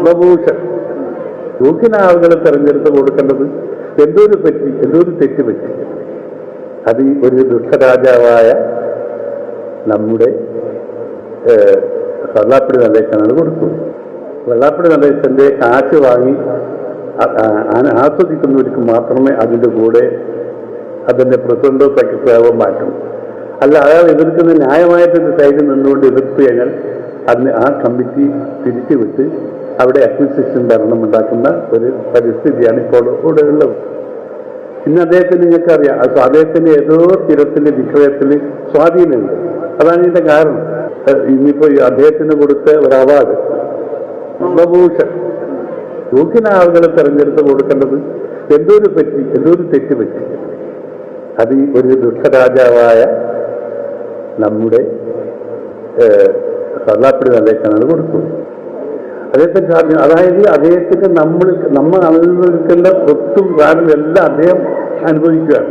പത്മഭൂഷൺ യോഗ്യനായ ആളുകളെ തെരഞ്ഞെടുത്ത് കൊടുക്കേണ്ടത് എന്തൊരു തെറ്റ് പറ്റി. അത് ഒരു ദുഷ്ടരാജാവായ നമ്മുടെ വെള്ളാപ്പള്ളി നടേശനാണ് കൊടുത്തു. വെള്ളാപ്പള്ളി നടേശന്റെ കാശ് വാങ്ങി ആസ്വദിക്കുന്നവർക്ക് മാത്രമേ അതിൻ്റെ കൂടെ അതിൻ്റെ പ്രസിഡന്റോ സെക്രട്ടറിയോ മാറ്റും. അല്ല, അയാൾ എതിർക്കുന്ന ന്യായമായിട്ടൊരു സൈഡിൽ നിന്നുകൊണ്ട് എതിർത്ത് കഴിഞ്ഞാൽ അതിന് ആ കമ്മിറ്റി തിരിച്ചുവിട്ട് അവിടെ അക്വിസിഷൻ ഭരണമുണ്ടാക്കുന്ന ഒരു പരിസ്ഥിതിയാണ് ഇപ്പോൾ ഇവിടെ ഉള്ളത്. പിന്നെ അദ്ദേഹത്തിന് നിങ്ങൾക്കറിയാം, അദ്ദേഹത്തിന് ഏതോ സ്ഥിരത്തിൻ്റെ വിക്രയത്തിൽ സ്വാധീനമുണ്ട്. അതാണ് ഇതിൻ്റെ കാരണം. ഇന്നിപ്പോൾ അദ്ദേഹത്തിന് കൊടുത്ത ഒരു അവാർഡ് പത്മഭൂഷൺ യോഗ്യനായ ആളുകളെ തെരഞ്ഞെടുത്ത് കൊടുക്കേണ്ടത് എന്തൊരു തെറ്റ് പറ്റി. അത് ഒരു ദുഷ്ടരാജാവായ നമ്മുടെ വെള്ളാപ്പള്ളി നടേശനാണ് കൊടുത്തു. അദ്ദേഹത്തെ അതായത് അദ്ദേഹത്തിന് നമ്മൾ അനുഭവിക്കേണ്ട ഒത്തും കാരണം എല്ലാം അദ്ദേഹം അനുഭവിക്കുകയാണ്.